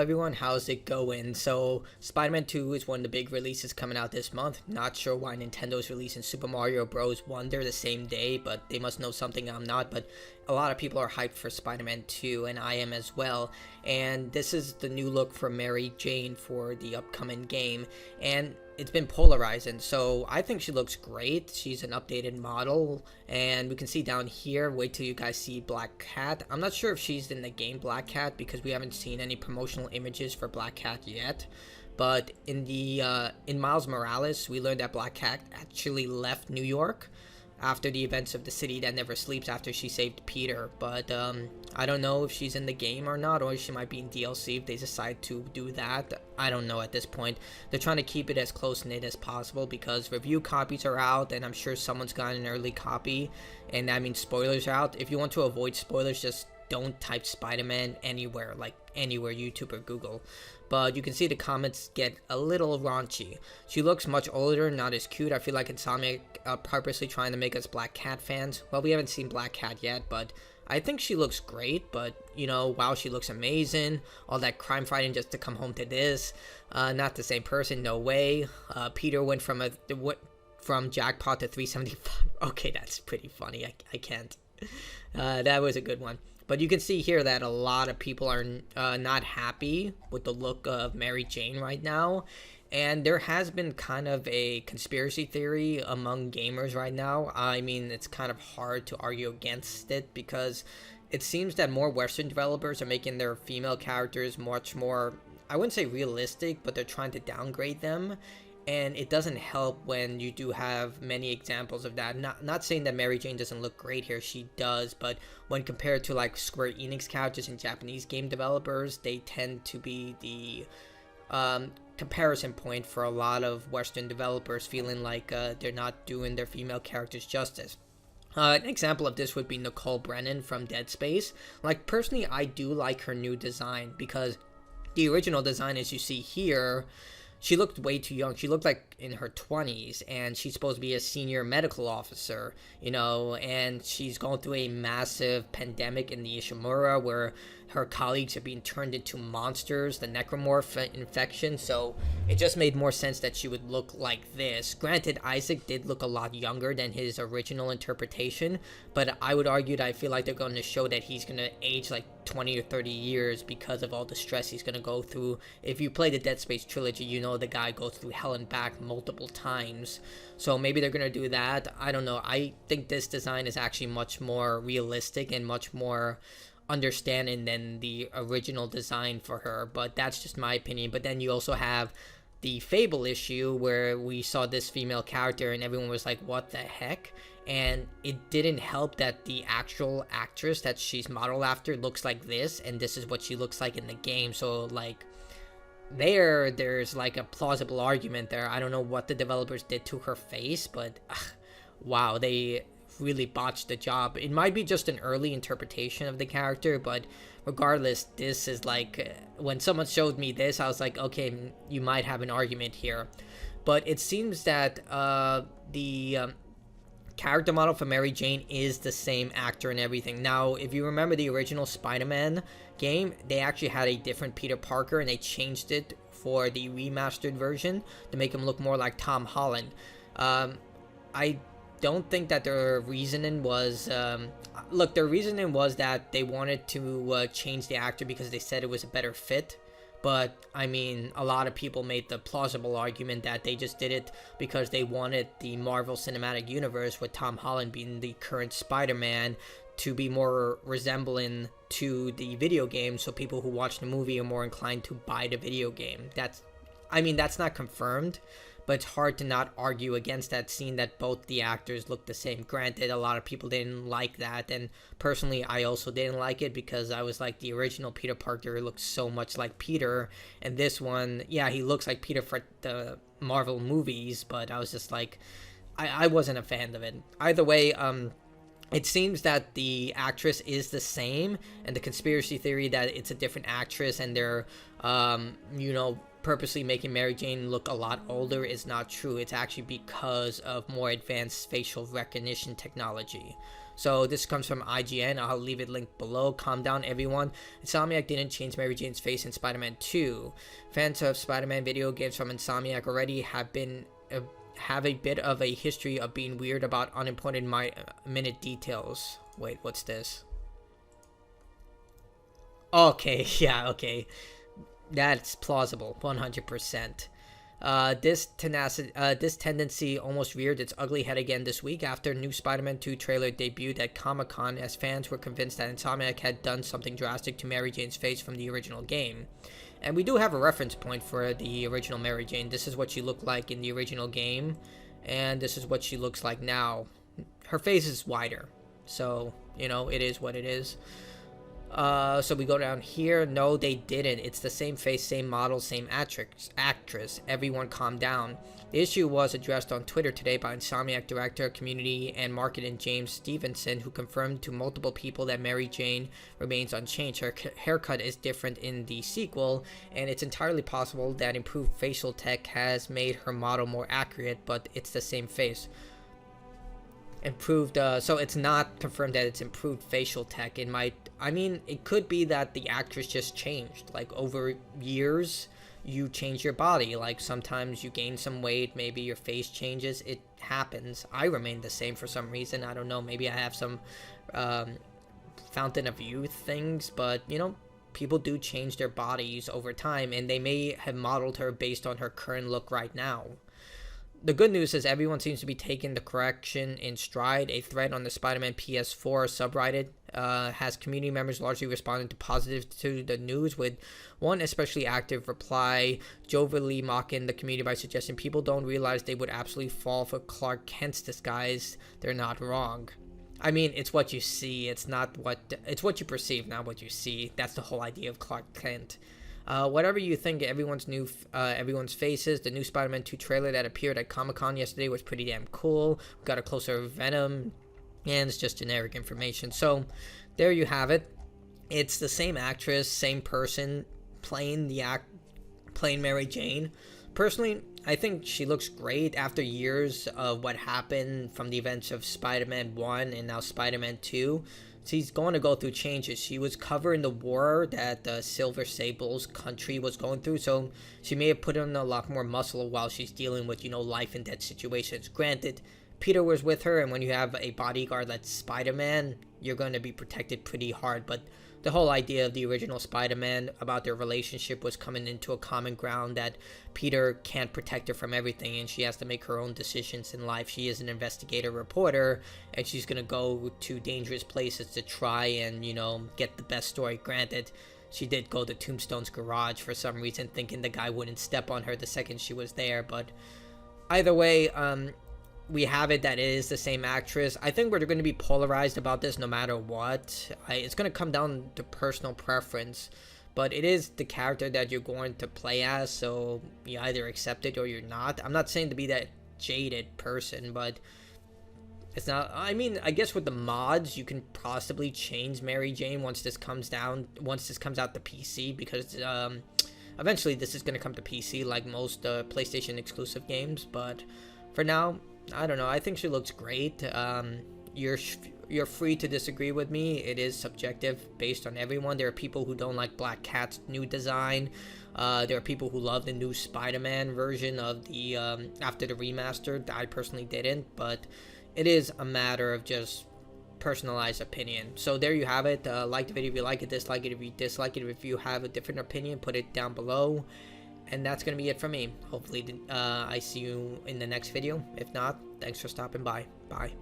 everyone, how's it going? So Spider-Man 2 is one of the big releases coming out this month. Not sure why Nintendo's releasing Super Mario Bros. Wonder the same day, but they must know something I'm not. But a lot of people are hyped for Spider-Man 2, and I am as well. And this is the new look for Mary Jane for the upcoming game. And it's been polarizing, so I think she looks great. She's an updated model, and we can see down here, wait till you guys see Black Cat. I'm not sure if she's in the game Black Cat because we haven't seen any promotional images for Black Cat yet. But in Miles Morales, we learned that Black Cat actually left New York after the events of The City That Never Sleeps after she saved Peter. But I don't know if she's in the game or not, or she might be in DLC if they decide to do that. I don't know at this point. They're trying to keep it as close-knit as possible because review copies are out, and I'm sure someone's got an early copy, and that means spoilers are out. If you want to avoid spoilers, just don't type Spider-Man anywhere, like anywhere, YouTube or Google. But you can see the comments get a little raunchy. She looks much older, not as cute. I feel like Insomniac purposely trying to make us Black Cat fans. Well, we haven't seen Black Cat yet, but I think she looks great. But, you know, wow, she looks amazing. All that crime fighting just to come home to this. Not the same person, no way. Peter went from jackpot to 375. Okay, that's pretty funny. I can't. That was a good one. But you can see here that a lot of people are not happy with the look of Mary Jane right now. And there has been kind of a conspiracy theory among gamers right now. I mean, it's kind of hard to argue against it because it seems that more Western developers are making their female characters much more, I wouldn't say realistic, but they're trying to downgrade them. And it doesn't help when you do have many examples of that. Not saying that Mary Jane doesn't look great here, she does, but when compared to like Square Enix characters and Japanese game developers, they tend to be the comparison point for a lot of Western developers, feeling like they're not doing their female characters justice. An example of this would be Nicole Brennan from Dead Space. Like, personally, I do like her new design because the original design, as you see here, she looked way too young. She looked like in her 20s, and she's supposed to be a senior medical officer, you know, and she's going through a massive pandemic in the Ishimura where her colleagues are being turned into monsters, the necromorph infection, so it just made more sense that she would look like this. Granted, Isaac did look a lot younger than his original interpretation, but I would argue that I feel like they're going to show that he's going to age like 20 or 30 years because of all the stress he's going to go through. If you play the Dead Space trilogy, you know the guy goes through hell and back multiple times. So maybe they're going to do that. I don't know. I think this design is actually much more realistic and much more understanding than the original design for her, but that's just my opinion. But then you also have the Fable issue where we saw this female character and everyone was like, what the heck? And it didn't help that the actual actress that she's modeled after looks like this, and this is what she looks like in the game. So like there's like a plausible argument there. I don't know what the developers did to her face, but wow, they really botched the job. It might be just an early interpretation of the character, but regardless, this is like, when someone showed me this, I was like, okay, you might have an argument here. But it seems that the character model for Mary Jane is the same actor and everything. Now, if you remember the original Spider-Man game, they actually had a different Peter Parker, and they changed it for the remastered version to make him look more like Tom Holland. I don't think that their reasoning was their reasoning was that they wanted to change the actor because they said it was a better fit. But I mean, a lot of people made the plausible argument that they just did it because they wanted the Marvel Cinematic Universe, with Tom Holland being the current Spider-Man, to be more resembling to the video game, so people who watch the movie are more inclined to buy the video game. That's not confirmed, but it's hard to not argue against that, scene that both the actors look the same. Granted, a lot of people didn't like that, and personally, I also didn't like it because I was like, the original Peter Parker looks so much like Peter, and this one, yeah, he looks like Peter for the Marvel movies, but I was just like, I wasn't a fan of it. Either way, it seems that the actress is the same, and the conspiracy theory that it's a different actress and they're, purposely making Mary Jane look a lot older is not true. It's actually because of more advanced facial recognition technology. So this comes from IGN. I'll leave it linked below. Calm down, everyone. Insomniac didn't change Mary Jane's face in Spider-Man 2. Fans of Spider-Man video games from Insomniac already have a bit of a history of being weird about unimportant minute details. Wait, what's this? Okay, yeah, okay. That's plausible, 100%. This tendency almost reared its ugly head again this week after new Spider-Man 2 trailer debuted at Comic-Con, as fans were convinced that Insomniac had done something drastic to Mary Jane's face from the original game. And we do have a reference point for the original Mary Jane. This is what she looked like in the original game, and this is what she looks like now. Her face is wider, so, you know, it is what it is. So we go down here. No, they didn't. It's the same face, same model, same actress. Everyone calm down. The issue was addressed on Twitter today by Insomniac Director, Community, and Marketing James Stevenson, who confirmed to multiple people that Mary Jane remains unchanged. Her haircut is different in the sequel, and it's entirely possible that improved facial tech has made her model more accurate, but it's the same face. Improved, so it's not confirmed that it's improved facial tech. It could be that the actress just changed. Like, over years, you change your body. Like, sometimes you gain some weight, maybe your face changes. It happens. I remain the same for some reason. I don't know, maybe I have some fountain of youth things, but, you know, people do change their bodies over time, and they may have modeled her based on her current look right now. The good news is everyone seems to be taking the correction in stride. A thread on the Spider-Man PS4 subreddit has community members largely responding to the news, with one especially active reply jovially mocking the community by suggesting people don't realize they would absolutely fall for Clark Kent's disguise. They're not wrong. I mean, it's what you see. It's what you perceive, not what you see. That's the whole idea of Clark Kent. Whatever you think everyone's faces, the new Spider-Man 2 trailer that appeared at Comic-Con yesterday was pretty damn cool. We got a closer Venom, and it's just generic information. So, there you have it. It's the same actress, same person, playing Mary Jane. Personally, I think she looks great after years of what happened from the events of Spider-Man 1 and now Spider-Man 2. She's going to go through changes. She was covering the war that the Silver Sable's country was going through, so she may have put on a lot more muscle while she's dealing with, you know, life and death situations. Granted, Peter was with her, and when you have a bodyguard that's Spider-Man, you're going to be protected pretty hard, but the whole idea of the original Spider-Man about their relationship was coming into a common ground that Peter can't protect her from everything, and she has to make her own decisions in life. She is an investigator reporter, and she's going to go to dangerous places to try and, you know, get the best story. Granted, she did go to Tombstone's garage for some reason, thinking the guy wouldn't step on her the second she was there, but either way, we have it that it is the same actress. I think we're going to be polarized about this no matter what. It's going to come down to personal preference, but it is the character that you're going to play as, so you either accept it or you're not. I'm not saying to be that jaded person, but it's not. I mean, I guess with the mods, you can possibly change Mary Jane once this comes out to PC, because eventually this is going to come to PC like most PlayStation exclusive games, but for now, I don't know. I think she looks great. You're free to disagree with me. It is subjective based on everyone. There are people who don't like Black Cat's new design. There are people who love the new Spider-Man version of the after the remaster. I personally didn't, but it is a matter of just personalized opinion. So there you have it. Like the video if you like it, dislike it if you dislike it. If you have a different opinion, put it down below. And that's going to be it for me. Hopefully, I see you in the next video. If not, thanks for stopping by. Bye.